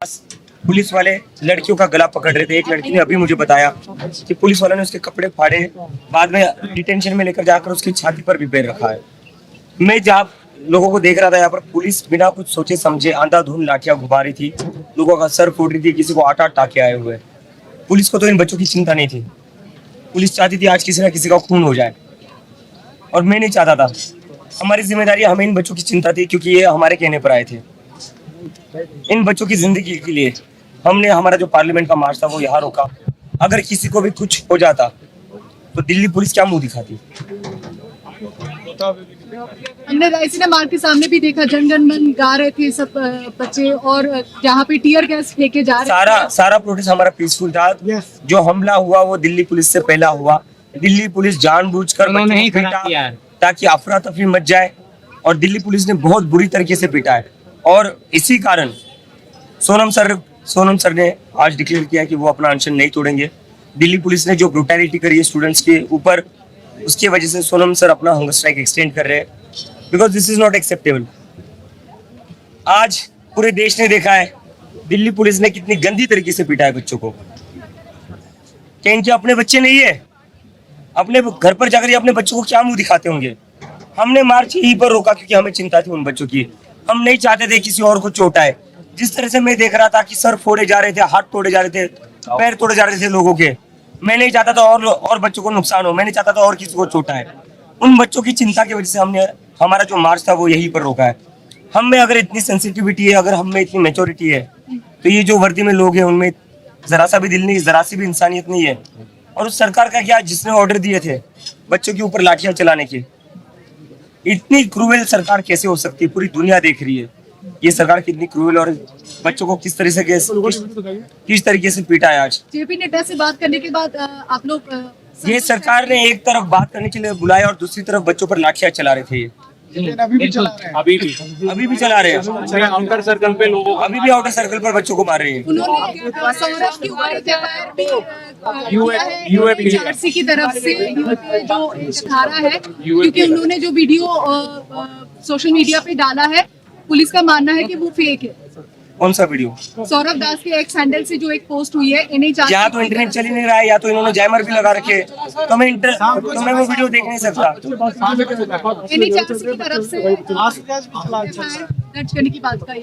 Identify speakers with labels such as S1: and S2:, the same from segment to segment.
S1: Police वाले लड़कियों का गला पकड़ रहे थे। एक लड़की ने अभी मुझे बताया कि पुलिस वालों ने उसके कपड़े फाड़े, बाद में डिटेंशन में लेकर जाकर उसकी छाती पर भी पैर रखा है। मैं जहाँ लोगों को देख रहा था, यहाँ पर पुलिस बिना कुछ सोचे समझे अंधाधुंध लाठियां घुमा रही थी, लोगों का सर फोड़ रही थी, किसी को 8-8 टाके आए हुए। पुलिस को तो इन बच्चों की चिंता नहीं थी। पुलिस चाहती थी आज किसी ना किसी का खून हो जाए, और मैं नहीं चाहता था। हमारी जिम्मेदारी, हमें इन बच्चों की चिंता थी क्योंकि ये हमारे कहने पर आए थे। इन बच्चों की जिंदगी के लिए हमने हमारा जो पार्लियामेंट का मार्च था वो यहाँ रोका। अगर किसी को भी कुछ हो जाता तो दिल्ली पुलिस क्या मुंह दिखाती।
S2: हमने रायसीना मार्ग के सामने भी देखा, जन गण मन गा रहे थे सब बच्चे, और जहाँ पे टीयर गैस फेंके जा रहे थे।
S1: सारा प्रोटेस्ट हमारा पीसफुल था। जो हमला हुआ वो दिल्ली पुलिस से पहला हुआ। दिल्ली पुलिस जानबूझकर नहीं पीटा ताकि अफरा तफरी मच जाए, और दिल्ली पुलिस ने बहुत बुरी तरीके से पीटा है। और इसी कारण सोनम सर ने आज डिक्लेयर किया कि वो अपना अनशन नहीं तोड़ेंगे। दिल्ली पुलिस ने जो ब्रूटैलिटी करी है स्टूडेंट्स के ऊपर, उसकी वजह से सोनम सर अपना हंगर स्ट्राइक एक्सटेंड कर रहे हैं, because this is not acceptable. आज पूरे देश ने देखा है दिल्ली पुलिस ने कितनी गंदी तरीके से पीटा है बच्चों को। क्या इनके अपने बच्चे नहीं है? अपने घर पर जाकर ये अपने बच्चों को क्या मुंह दिखाते होंगे? हमने मार्च यहीं पर रोका क्योंकि हमें चिंता थी उन बच्चों की। हम नहीं चाहते थे किसी और को चोट आए। जिस तरह से मैं देख रहा था कि सर फोड़े जा रहे थे, हाथ तोड़े जा रहे थे, पैर तोड़े जा रहे थे लोगों के, मैं नहीं चाहता था और बच्चों को नुकसान हो। मैं नहीं चाहता था और किसी को चोट आए। उन बच्चों की चिंता की वजह से हमने हमारा जो मार्च था वो यहीं पर रोका है। हम में अगर इतनी सेंसिटिविटी है, अगर हम में इतनी मेच्योरिटी है, तो ये जो वर्दी में लोग हैं उनमें जरा सा भी दिल नहीं, जरा सी भी इंसानियत नहीं है। और उस सरकार का क्या, जिसने ऑर्डर दिए थे बच्चों के ऊपर लाठियां चलाने की, इतनी क्रूएल सरकार कैसे हो सकती है? पूरी दुनिया देख रही है ये सरकार कितनी क्रूएल, और बच्चों को किस तरीके से पीटा है। आज
S2: जेपी नड्डा से बात करने के बाद आप लोग
S1: ये सरकार ने एक तरफ बात करने के लिए बुलाया और दूसरी तरफ बच्चों पर लाठियां चला रहे थे। अभी भी चला रहे हैं।
S3: आउटर सर्कल पे लोगों
S1: अभी भी आउटर सर्कल पर बच्चों को मार रहे हैं।
S2: उन्होंने सौरभ के ऊपर एफआईआर भी यूएपीएससी की तरफ से जो एक धारा है, क्योंकि उन्होंने जो वीडियो सोशल मीडिया पे डाला है, पुलिस का मानना है कि वो फेक है।
S1: कौन सा वीडियो?
S2: सौरभ दास के एक्स हैंडल से जो एक पोस्ट हुई है,
S1: या तो इंटरनेट चल ही नहीं रहा है, या तो इन्होंने जैमर भी लगा रखे, तो मैं वो वीडियो देख नहीं सकता।
S2: एनएचआरसी की तरफ से दर्ज करने की बात कही।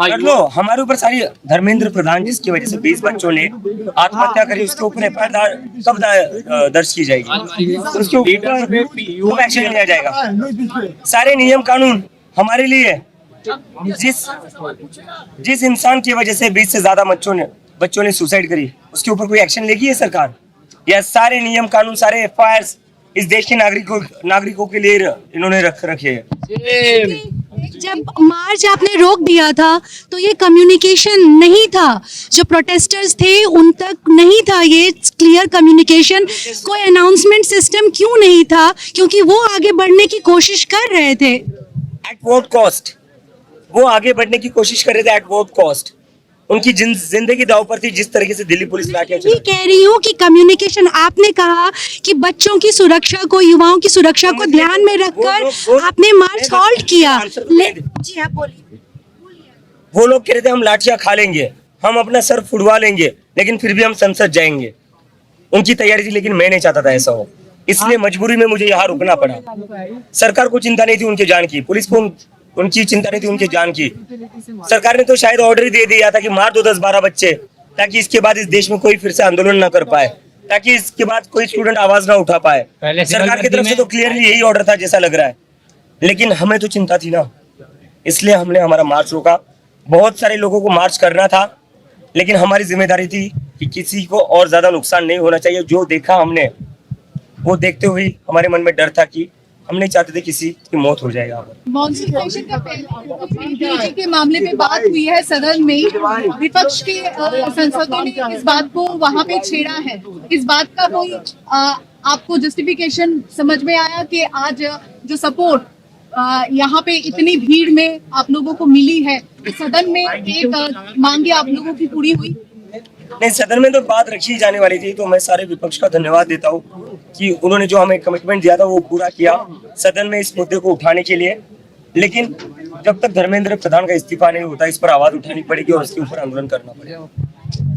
S1: कर लो, हमारे ऊपर सारी धर्मेंद्र प्रधान जिसकी वजह से 20 बच्चों ने आत्महत्या करी, उसके ऊपर एफआईआर कब दर्ज की जाएगी? उसके ऊपर एक्शन लिया जाएगा। सारे नियम कानून हमारे लिए है। जिस इंसान की वजह से 20 से ज्यादा बच्चों ने सुसाइड करी, उसके ऊपर कोई एक्शन लेगी है सरकार? या सारे नियम कानून, सारे एफआईआर इस देश के नागरिकों के लिए इन्होंने रखे हैं।
S4: जब मार्च आपने रोक दिया था तो ये कम्युनिकेशन नहीं था, जो प्रोटेस्टर्स थे उन तक नहीं था ये क्लियर कम्युनिकेशन। कोई अनाउंसमेंट सिस्टम क्यों नहीं था? क्योंकि वो आगे बढ़ने की कोशिश कर रहे थे।
S1: At what cost? वो आगे बढ़ने की कोशिश कर रहे थे एट व्हाट कॉस्ट? उनकी जिंदगी दांव पर थी। जिस तरीके से दिल्ली पुलिस लाठियां चला,
S4: कह रही हूँ कि कम्युनिकेशन, आपने कहा कि बच्चों की सुरक्षा को, युवाओं की सुरक्षा को ध्यान में रखकर आपने मार्च हॉल्ट किया। जी हाँ, बोलिए।
S1: वो लोग कह रहे थे हम लाठियां खा लेंगे, हम अपना सर फुड़वा लेंगे, लेकिन फिर भी हम संसद जाएंगे। उनकी तैयारी थी, लेकिन मैं नहीं चाहता था ऐसा हो, इसलिए मजबूरी में मुझे यहाँ रुकना पड़ा। सरकार को चिंता नहीं थी उनके जान की, पुलिस को उनकी चिंता नहीं थी उनके जान की। सरकार ने तो शायद ऑर्डर ही दे दिया था कि मार दो 10-12 बच्चे, ताकि इसके बाद इस देश में कोई फिर से आंदोलन ना कर पाए, ताकि इसके बाद कोई स्टूडेंट आवाज ना उठा पाए। सरकार की तरफ से तो क्लियरली यही ऑर्डर था जैसा लग रहा है, लेकिन हमें तो चिंता थी ना, इसलिए हमने हमारा मार्च रोका। बहुत सारे लोगों को मार्च करना था, लेकिन हमारी जिम्मेदारी थी कि किसी को और ज्यादा नुकसान नहीं होना चाहिए। जो देखा हमने, वो देखते हुए हमारे मन में डर था कि हम नहीं चाहते थे किसी की मौत हो जाएगा।
S2: मॉनसून सेशन का पहले के मामले में बात हुई है सदन में, विपक्ष के सांसदों ने इस बात को वहां पे छेड़ा है। इस बात का कोई आपको जस्टिफिकेशन समझ में आया कि आज जो सपोर्ट यहाँ पे इतनी भीड़ में आप लोगों को मिली है, सदन में एक मांगे आप लोगों की पूरी हुई?
S1: नहीं, सदन में तो बात रखी जाने वाली थी, तो मैं सारे विपक्ष का धन्यवाद देता हूँ कि उन्होंने जो हमें कमिटमेंट दिया था वो पूरा किया सदन में इस मुद्दे को उठाने के लिए। लेकिन जब तक धर्मेंद्र प्रधान का इस्तीफा नहीं होता इस पर आवाज उठानी पड़ेगी और उसके ऊपर आंदोलन करना पड़ेगा।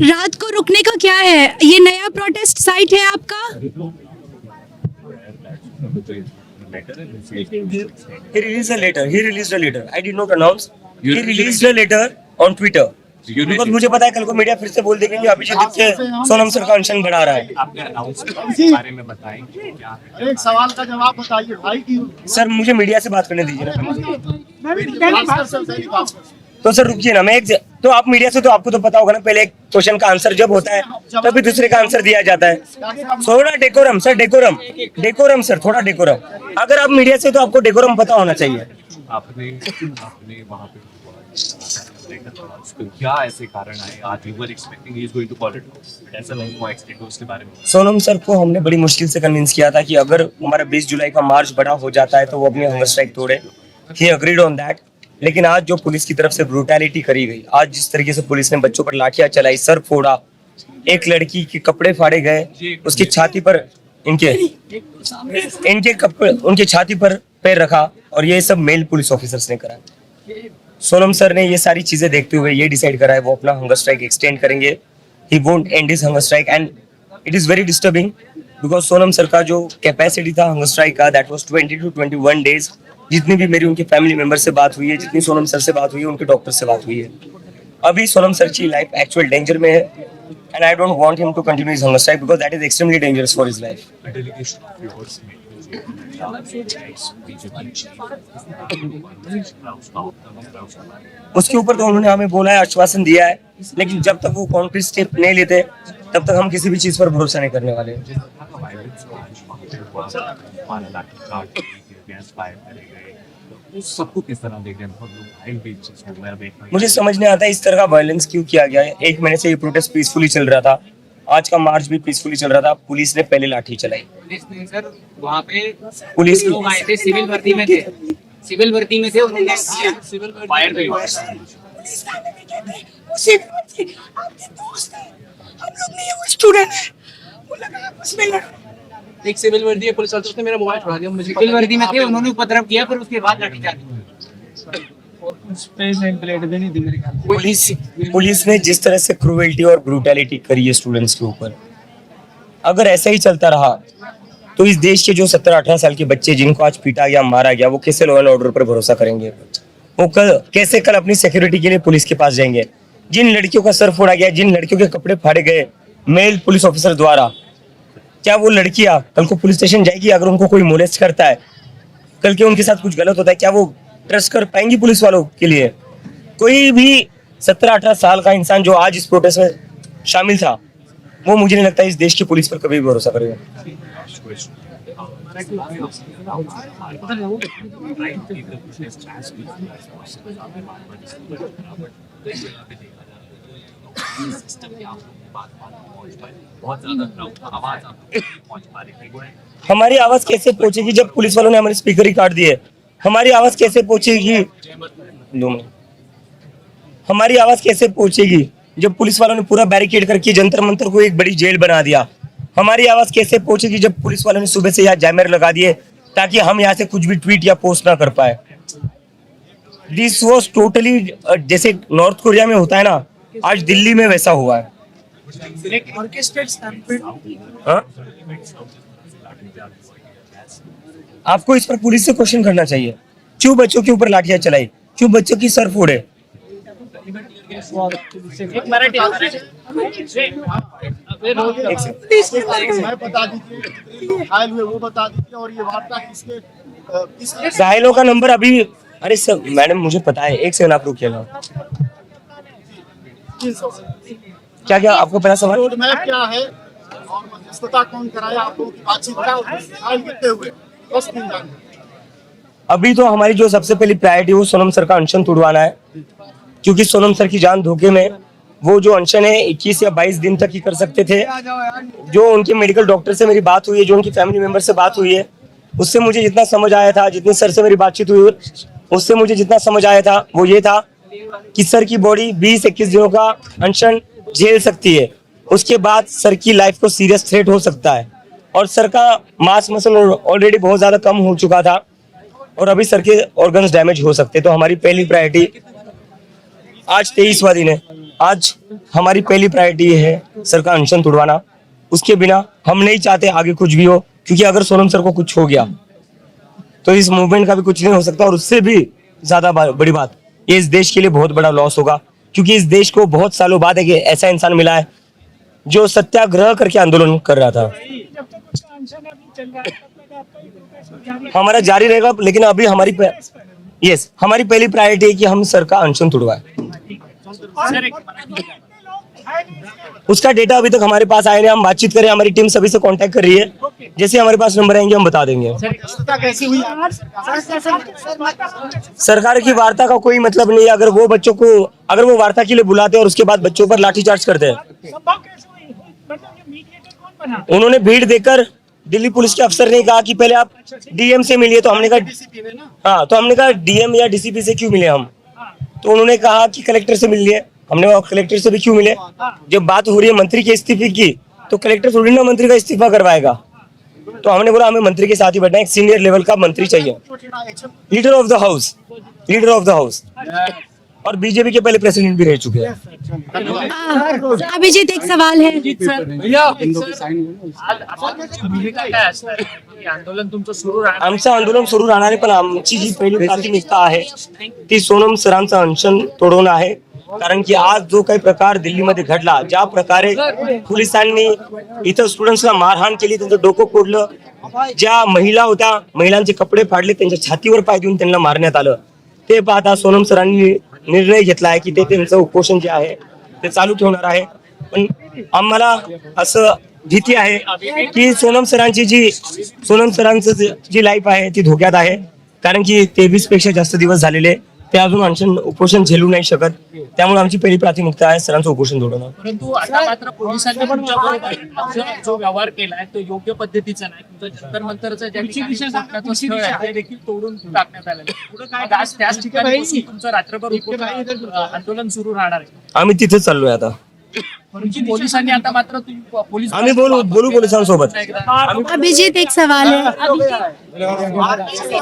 S4: रात को रुकने का क्या है? ये नया प्रोटेस्ट साइट है आपका?
S1: He released a letter. I did not announce. He released a letter on Twitter. Because मुझे पता है कल को मीडिया फिर से बोल देगी कि अभिजीत दीप से सोनम सर का अनशन बढ़ा रहा है।
S3: आपने अनाउंसमेंट के बारे में बताएंगे क्या है?
S5: एक सवाल का जवाब बताइए भाई की
S1: सर मुझे मीडिया से बात करने दीजिए ना। तो सर रुकिए ना, तो आप मीडिया से तो आपको तो पता होगा ना, पहले एक क्वेश्चन का आंसर जब होता है तभी दूसरे का आंसर दिया जाता है। थोड़ा डेकोरम सर, डेकोरम सर, थोड़ा डेकोरम। अगर आप मीडिया से तो आपको डेकोरम पता होना चाहिए।
S3: आपने वहाँ पे क्या ऐसे कारण आए? आज you were expecting he is going to call it, but ऐसा नहीं हुआ। एक्सप्लेन उसके बारे में।
S1: सोनम सर को हमने बड़ी मुश्किल से कन्विंस किया था कि अगर हमारा 20 जुलाई का मार्च बड़ा हो जाता है तो वो अपनी हंगर स्ट्राइक तोड़े। He agreed on that. लेकिन आज जो पुलिस की तरफ से ब्रूटैलिटी करी गई, आज जिस तरीके से पुलिस ने बच्चों पर लाठियां चलाई, सर फोड़ा, एक लड़की के कपड़े फाड़े गए, उसकी छाती पर उनके छाती पर पैर रखा, और ये सब मेल पुलिस ऑफिसर्स ने करा। सोनम सर ने ये सारी चीजें देखते हुए ये डिसाइड करा है वो अपना हंगर स्ट्राइक एक्सटेंड करेंगे। He won't and his hunger strike and it is very disturbing because Sonam sir का जो कैपेसिटी था हंगर स्ट्राइक का, दैट वाज 20 to 21 डेज। जितनी भी मेरी उनके फैमिली मेंबर से बात हुई है, जितनी सोनम सर से बात हुई है, उनके डॉक्टर से बात हुई है, अभी सोनम सर की लाइफ एक्चुअल डेंजर में है and I don't want him to continue his hunger strike because that is extremely dangerous for his life. उसके ऊपर तो उन्होंने हमें बोला है, आश्वासन दिया है, लेकिन जब तक वो कॉन्क्रीट स्टेप नहीं लेते तब तक हम किसी भी चीज पर भरोसा नहीं करने वाले।
S3: सबको किस तरह देख रहे हैं? बहुत लोग
S1: मुझे समझ नहीं आता इस तरह का वायलेंस क्यों किया गया है। 1 महीने से ये प्रोटेस्ट पीसफुली चल रहा था, आज का मार्च भी पीसफुली चल रहा था, पुलिस ने पहले लाठी चलाई।
S6: पुलिस ने सर वहाँ पे
S1: पुलिस
S6: लोग आए थे, सिविल भर्ती में थे, उन्होंने फायर भी हुआ।
S7: एक सिविल वर्दी है, पुलिस ऑफिसर ने मेरा मोबाइल छुड़ा दिया मुझे।
S6: सिविल वर्दी में थे, उन्होंने उपद्रव किया, फिर उसके बाद लाठीचार्ज
S1: पुलिस ने जिस तरह से क्रूएल्टी और ब्रूटैलिटी करी है स्टूडेंट्स के ऊपर, अगर ऐसा ही चलता रहा तो इस देश के जो 17-18 साल के बच्चे जिनको आज पीटा गया, मारा गया, वो कैसे लॉ एंड ऑर्डर पर भरोसा करेंगे? वो कैसे कल अपनी सिक्योरिटी के लिए पुलिस के पास जाएंगे? जिन लड़कियों का सर फोड़ा गया, जिन लड़कियों के कपड़े फाड़े गए मेल पुलिस ऑफिसर द्वारा, क्या वो लड़कियां कल को पुलिस स्टेशन जाएगी? अगर उनको कोई मोलेस्ट करता है, कल के उनके साथ कुछ गलत होता है, क्या वो ट्रस्ट कर पाएंगी पुलिस वालों के लिए? कोई भी 17-18 साल का इंसान जो आज इस प्रोटेस्ट में शामिल था, वो मुझे नहीं लगता इस देश की पुलिस पर कभी भी भरोसा करेगा। हमारी आवाज कैसे पहुंचेगी जब पुलिस वालों ने हमारे स्पीकर ही काट दिए? हमारी आवाज कैसे पहुंचेगी? हमारी आवाज कैसे पहुंचेगी जब पुलिस वालों ने पूरा बैरिकेड करके जंतर मंतर को एक बड़ी जेल बना दिया? हमारी आवाज कैसे पहुंचेगी जब पुलिस वालों ने सुबह से यहाँ जैमर लगा दिए ताकि हम यहाँ से कुछ भी ट्वीट या पोस्ट ना कर पाए? दिस वॉज टोटली जैसे नॉर्थ कोरिया में होता है ना, आज दिल्ली में वैसा हुआ है। हाँ? आपको इस पर पुलिस से क्वेश्चन करना चाहिए, क्यों बच्चों के ऊपर लाठियां चलाई, क्यों बच्चों की सर फोड़े?
S5: मैं बता दीजिए, घायल हुए वो बता दीजिए, और ये वार्ता किसके
S1: घायलों का नंबर अभी, अरे सर मैडम मुझे पता है, एक सेकंड आप रुकिएगा। क्या क्या आपको पता सवाल?
S5: रोड मैप क्या है और मध्यस्थता कौन कराया, आप लोगों की बातचीत क्या घायल कितने हुए, बस नहीं जानते।
S1: अभी तो हमारी जो सबसे पहली प्रायोरिटी वो सोनम सर का अनशन तोड़वाना है, क्योंकि सोनम सर की जान धोखे में। वो जो अनशन है 21 या 22 दिन तक ही कर सकते थे। जो उनके मेडिकल डॉक्टर से मेरी बात हुई है, जो उनकी फैमिली मेंबर से बात हुई है, उससे मुझे जितना समझ आया था, जितनी सर से मेरी बातचीत हुई उससे मुझे जितना समझ आया था वो ये था कि सर की बॉडी 20-21 दिनों का अनशन झेल सकती है, उसके बाद सर की लाइफ को सीरियस थ्रेट हो सकता है। और सर का मास मसल ऑलरेडी बहुत ज्यादा कम हो चुका था और अभी सर के ऑर्गन्स डैमेज हो सकते, तो हमारी पहली प्रायोरिटी, आज 23वां दिन है, आज हमारी पहली प्रायोरिटी ये है सर का अनशन तुड़वाना। उसके बिना हम नहीं चाहते आगे कुछ भी हो, क्योंकि अगर सोनम सर को कुछ हो गया तो इस मूवमेंट का भी कुछ नहीं हो सकता, और उससे भी ज्यादा बड़ी बात, ये इस देश के लिए बहुत बड़ा लॉस होगा, क्योंकि इस देश को बहुत सालों बाद एक ऐसा इंसान मिला है जो सत्याग्रह करके आंदोलन कर रहा था। हमारा जारी रहेगा, लेकिन अभी हमारी हमारी पहली प्रायोरिटी है कि हम सर का अनशन तुड़वाएं। उसका डेटा अभी तक हमारे पास आया नहीं, हम बातचीत करें, हमारी टीम सभी से कांटेक्ट कर रही है, जैसे हमारे पास नंबर आएंगे हम बता देंगे।
S5: व्यस्तता कैसी हुई?
S1: सरकार की वार्ता का कोई मतलब नहीं है, अगर वो वार्ता के लिए बुलाते हैं और उसके बाद बच्चों पर लाठीचार्ज करते हैं। उन्होंने भीड़ देखकर दिल्ली पुलिस के अफसर ने कहा कि पहले आप डीएम से मिलिए, तो हमने कहा हाँ, तो हमने कहा डीएम या डीसीपी से क्यों मिले हम, तो उन्होंने कहा कि कलेक्टर से मिल लिए, हमने कहा कलेक्टर से भी क्यों मिले। जब बात हो रही है मंत्री के इस्तीफे की, तो कलेक्टर थोड़ी ना मंत्री का इस्तीफा करवाएगा, तो हमने बोला हमें मंत्री के साथ ही बैठना है, एक सीनियर लेवल का मंत्री चाहिए, लीडर ऑफ द हाउस, और बीजेपी के पहले प्रेसिडेंट भी रह चुके हैं।
S4: अभिजीत, एक सवाल है।
S6: आंदोलन तुमचं सुरू राहणार
S1: आमचं आंदोलन सुरू राहणार आहे, पण आमची जी पहिली प्राथमिकता आहे ती सोनम सरांचं अनशन तोडवणं आहे, कारण की आज जो काही प्रकार दिल्लीमध्ये घडला, ज्या प्रकारे पोलिसांनी इथं स्टुडंट्सला मारहाण केली, त्यांचं डोकं फोडलं, ज्या महिला होत्या महिलांचे कपडे फाडले, त्यांच्या छातीवर पाय देऊन त्यांना मारण्यात आलं, ते पाहता सोनम सरांनी निर्णय घेतला आहे की ते त्यांचं उपोषण जे आहे ते चालू ठेवणार आहे। पण आम्हाला असं भीती आहे की सोनम सरांचं जी लाईफ आहे ती धोक्यात आहे, कारण की 23 पेक्षा जास्त दिवस झालेले ते अजून अनशन उपोषण झेलू नाही शकत, त्यामुळे आमची पहिली प्राथमिकता आहे सरांचं उपोषण तोडवणं।
S6: परंतु आता मात्र पोलिसांनी तुमच्याबरोबर जो व्यवहार केलाय तो योग्य पद्धतीचा नाही, तुमचं जंतर मंतरचं ज्या ठिकाणी घटनाचं स्थळ आहे ते देखील तोडून टाकण्यात आलेलं आहे। मग आज त्याच ठिकाणी बसून तुमचं रात्रभर आंदोलन सुरू राहणार आहे।
S1: आम्ही तिथे चाललोय आता,
S6: परंतु पोलिसांनी आता मात्र पोलीस
S1: आम्ही बोलू पोलिसांसोबत।
S4: अभिजीत, एक सवाल है।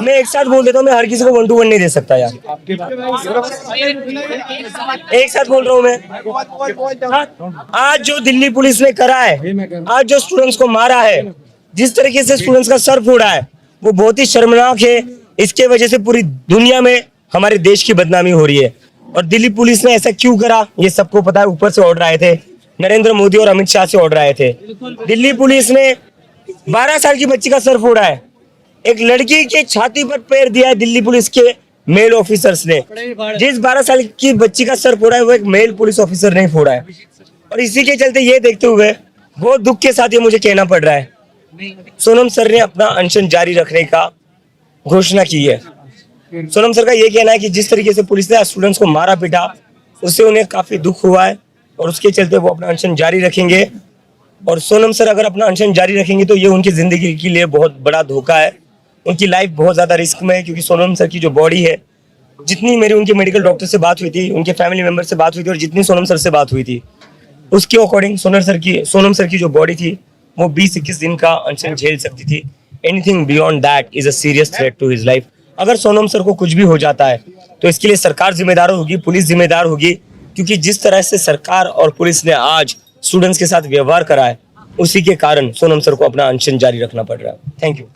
S1: मैं एक साथ बोल देता हूँ, मैं हर किसी को 1 to 1 नहीं दे सकता यार, एक साथ बोल रहा हूँ मैं। आज जो दिल्ली पुलिस ने करा है, आज जो स्टूडेंट्स को मारा है, जिस तरीके से स्टूडेंट्स का सर फोड़ा है, वो बहुत ही शर्मनाक है। इसके वजह से पूरी दुनिया में हमारे देश की बदनामी हो रही है, और दिल्ली पुलिस ने ऐसा क्यों करा ये सबको पता है। ऊपर से ऑर्डर आए थे, नरेंद्र मोदी और अमित शाह से ऑर्डर आए थे। दिल्ली पुलिस ने 12 साल की बच्ची का सर फोड़ा है, एक लड़की के छाती पर पैर दिया है दिल्ली पुलिस के मेल ऑफिसर्स ने। जिस 12 साल की बच्ची का सर फोड़ा है वो एक मेल पुलिस ऑफिसर ने फोड़ा है, और इसी के चलते ये देखते हुए बहुत दुख के साथ ये मुझे कहना पड़ रहा है, सोनम सर ने अपना अनशन जारी रखने का घोषणा की है। सोनम सर का ये कहना है कि जिस तरीके से पुलिस ने स्टूडेंट्स को मारा पीटा, उससे उन्हें काफी दुख हुआ है, और उसके चलते वो अपना अनशन जारी रखेंगे। और सोनम सर अगर अपना अनशन जारी रखेंगे तो ये उनकी जिंदगी के लिए बहुत बड़ा धोखा है, उनकी लाइफ बहुत ज्यादा रिस्क में है, क्योंकि सोनम सर की जो बॉडी है, जितनी मेरी उनके मेडिकल डॉक्टर से बात हुई थी, उनके फैमिली मेंबर से बात हुई थी, और जितनी सोनम सर से बात हुई थी, उसके अकॉर्डिंग सोनम सर की जो बॉडी थी वो 20-21 दिन का अनशन झेल सकती थी। Anything beyond that is a serious threat to his life. अगर सोनम सर को कुछ भी हो जाता है तो इसके लिए सरकार जिम्मेदार होगी, पुलिस जिम्मेदार होगी, क्योंकि जिस तरह से सरकार और पुलिस ने आज स्टूडेंट्स के साथ व्यवहार करा है, उसी के कारण सोनम सर को अपना अनशन जारी रखना पड़ रहा है। Thank you.